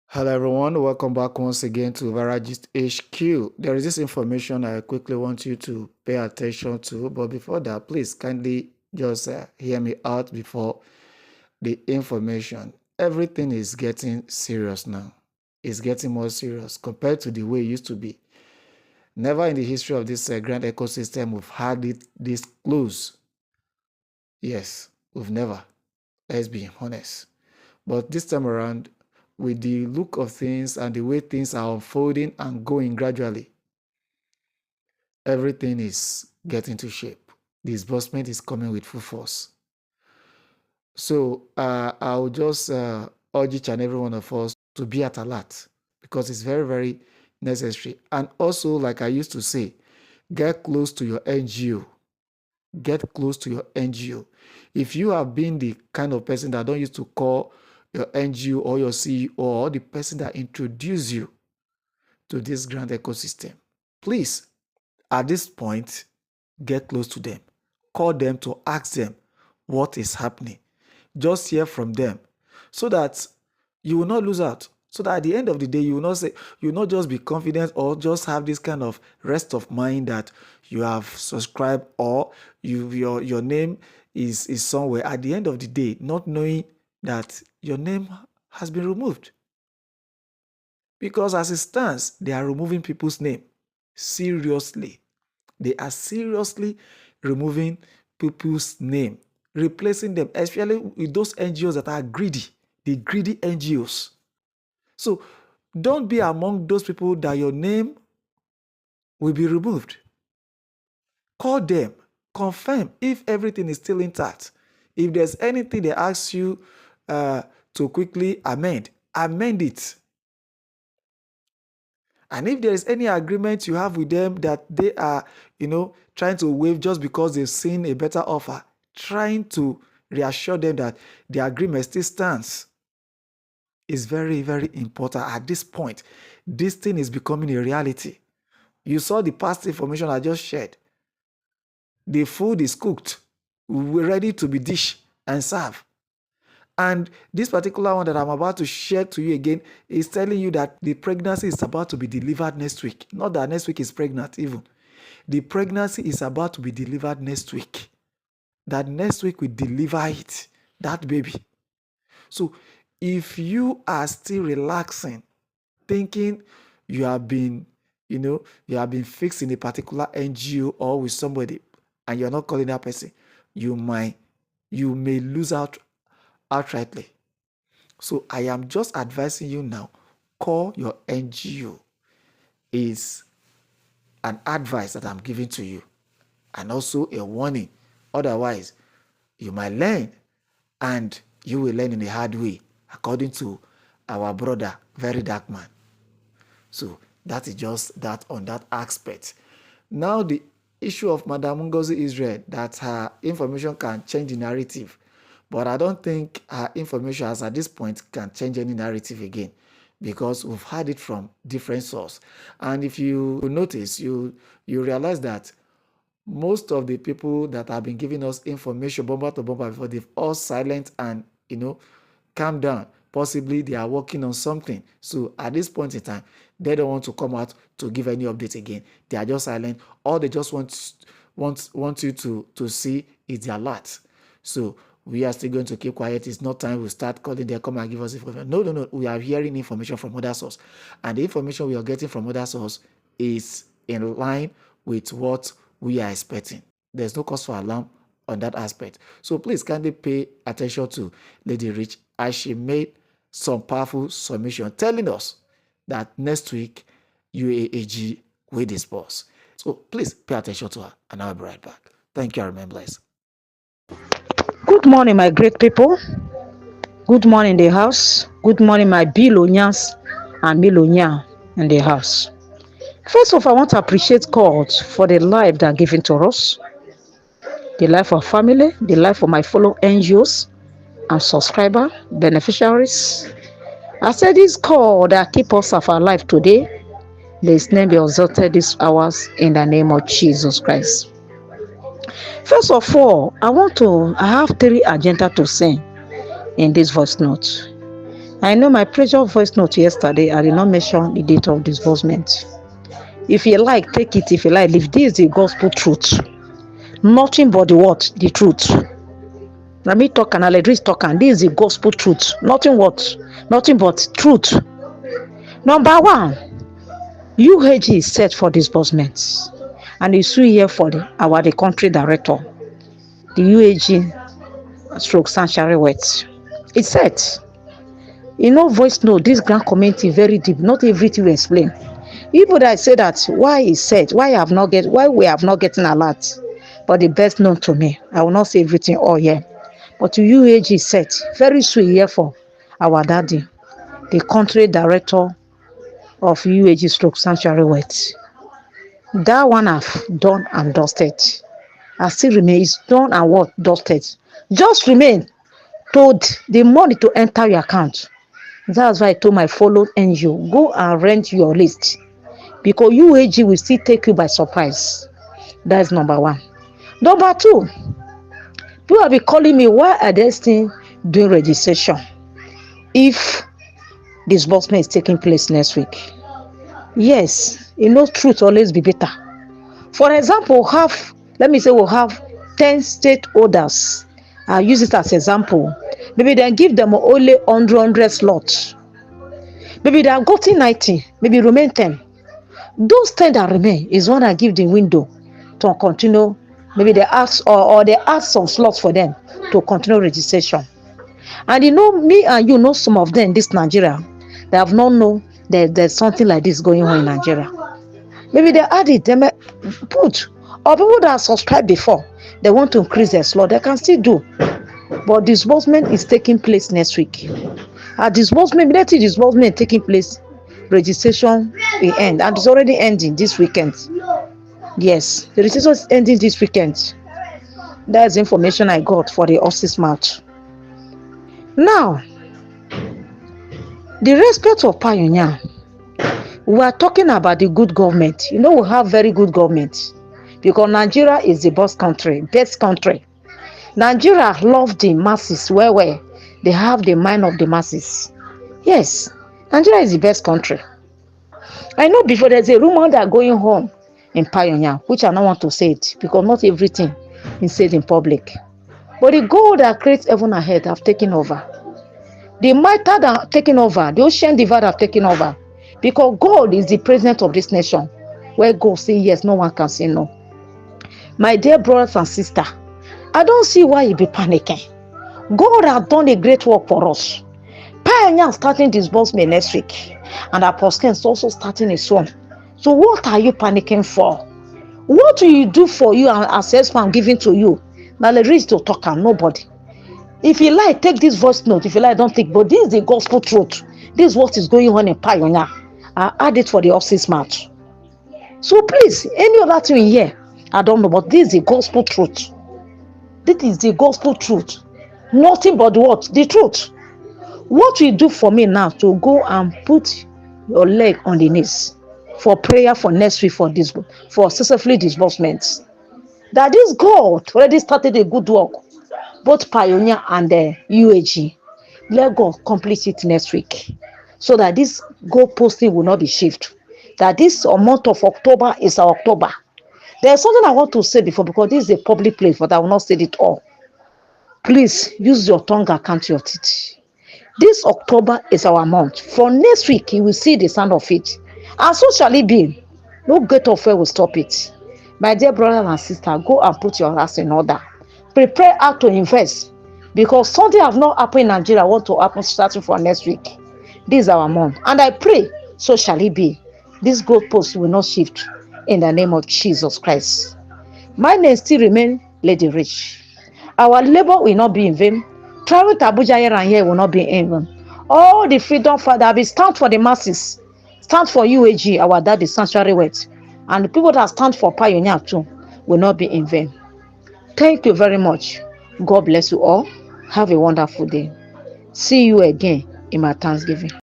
Hello everyone, welcome back once again to Varagist HQ. There is this information I quickly want you to pay attention to, but before that, please kindly just hear me out before the information. Everything is getting serious now. It's getting more serious compared to the way it used to be. Never in the history of this grand ecosystem we've had it this close. Yes, we've never. Let's be honest. But this time around, with the look of things and the way things are unfolding and going gradually, everything is getting to shape. Disbursement is coming with full force. So I'll just urge each and every one of us to be at alert because it's very, very necessary. And also, like I used to say, get close to your NGO. Get close to your NGO. If you have been the kind of person that don't used to call your NGO or your CEO or the person that introduced you to this grand ecosystem, please, at this point, get close to them. Call them to ask them what is happening. Just hear from them so that you will not lose out. So that at the end of the day, you will not just be confident or just have this kind of rest of mind that you have subscribed or your name is somewhere. At the end of the day, not knowing that your name has been removed. Because as it stands, they are removing people's name. Seriously. They are seriously removing people's name, replacing them, especially with those NGOs that are greedy, the greedy NGOs. So don't be among those people that your name will be removed. Call them, confirm if everything is still intact. If there's anything they ask you to quickly amend it. And if there is any agreement you have with them that they are, trying to waive just because they've seen a better offer, trying to reassure them that the agreement still stands is very, very important at this point. This thing is becoming a reality. You saw the past information I just shared. The food is cooked. We're ready to be dished and served. And this particular one that I'm about to share to you again is telling you that the pregnancy is about to be delivered next week. Not that next week is pregnant even. The pregnancy is about to be delivered next week. That next week we deliver it, that baby. So if you are still relaxing, thinking you have been fixed in a particular NGO or with somebody and you're not calling that person, you may lose out outrightly. So I am just advising you now, call your NGO. Is an advice that I'm giving to you and also a warning. Otherwise, you might learn and you will learn in a hard way, according to our brother, Very Dark Man. So that is just that on that aspect. Now the issue of Madam Ngozi Israel, that her information can change the narrative. But I don't think her information as at this point can change any narrative again because we've had it from different sources. And if you notice, you realize that most of the people that have been giving us information bumper to bumper before, they've all silent and, calm down. Possibly they are working on something. So at this point in time, they don't want to come out to give any update again. They are just silent. All they just want you to see is the alert. So we are still going to keep quiet. It's not time we start calling them, come and give us information. No. We are hearing information from other sources. And the information we are getting from other sources is in line with what we are expecting. There's no cause for alarm on that aspect. So please kindly pay attention to Lady Rich as she made some powerful submission telling us that next week UAAG will disperse. So please pay attention to her and I'll be right back. Thank you. I remain blessed. Good morning, my great people. Good morning, the house. Good morning, my billionaires and millionaire in the house. First of all, I want to appreciate God for the life that given to us, the life of family, the life of my fellow NGOs and subscriber, beneficiaries. I said this God that keep us of our life today, may His name be exalted these hours in the name of Jesus Christ. First of all, I have 3 agenda to send in this voice note. I know my pressure voice note yesterday, I did not mention the date of disbursement. If you like, take it. If you like, leave. This is the gospel truth. Nothing but the what? The truth. Let me talk and I'll let talk, and this is the gospel truth. Nothing what? Nothing but truth. Number one, UAAG is set for disbursements. And it's here for the country director, the UAAG stroke sanctuary Waith. It's set. Voice note, this grand community very deep. Not everything we explain. People that say that why is set, why we have not getting alert. But the best known to me, I will not say everything all here. But UAAG is set. Very sweet here for our daddy, the country director of UAAG stroke sanctuary Waith. That one I've done and dusted. I still remain. It's done and what? Dusted. Just remain told the money to enter your account. That's why I told my followed NGO, go and rent your list. Because UAAG will still take you by surprise. That's number one. Number two, people have been calling me, why are they still doing registration if disbursement is taking place next week? Yes, truth always be better. For example, we'll have 10 stakeholders. I'll use it as example. Maybe they give them only 100 slots. Maybe they have gotten 90, maybe remain 10. Those 10 that remain is one that give the window to continue. Maybe they ask or they ask some slots for them to continue registration. And me and you know some of them in this Nigeria, they have not known that there's something like this going on in Nigeria. Maybe they add it, they may put, or people that subscribed before, they want to increase their slot, they can still do. But disbursement is taking place next week. At disbursement, immediately disbursement taking place, registration will end, and it's already ending this weekend. Yes, the registration is ending this weekend. That's the information I got for the Osis March. Now, the respect of Pioneer, we are talking about the good government. We have very good government because Nigeria is the best country. Nigeria love the masses where they have the mind of the masses. Yes, Nigeria is the best country. I know before there's a rumor that going on in Pioneer, which I don't want to say it because not everything is said in public. But the God that creates heaven and earth have taken over. The mitre that have taken over, the ocean divide have taken over. Because God is the president of this nation. Where God say yes, no one can say no. My dear brothers and sisters, I don't see why you be panicking. God has done a great work for us. Pioneer starting disbursement next week. And Apostle is also starting his own. So what are you panicking for? What will you do for you and access from giving to you? Now let's reach to talk and nobody. If you like, take this voice note. If you like, don't take. But this is the gospel truth. This is what is going on in Pioneer. I add it for the Osis March. So please, any other thing here, I don't know, but this is the gospel truth. This is the gospel truth. Nothing but what? The truth. What will you do for me now to go and put your leg on the knees for prayer for next week for successfully disbursements? That this God already started a good work, both Pioneer and the UAAG. Let God complete it next week, so that this goal posting will not be shifted. That this month of October is our October. There's something I want to say before, because this is a public place, but I will not say it all. Please use your tongue and count your teeth. This October is our month. From next week, you will see the sound of it. And so shall it be. No gate of hell will stop it. My dear brothers and sisters, go and put your house in order. Prepare how to invest. Because something have not happened in Nigeria, want to happen starting from next week. This is our month. And I pray, so shall it be. This goalpost will not shift in the name of Jesus Christ. My name still remains Lady Rich. Our labor will not be in vain. Travel to Abuja here and here will not be in vain. All the freedom Father will stand for the masses. Stand for UAAG, our daddy sanctuary Waith. And the people that stand for Pioneer too will not be in vain. Thank you very much. God bless you all. Have a wonderful day. See you again in my Thanksgiving.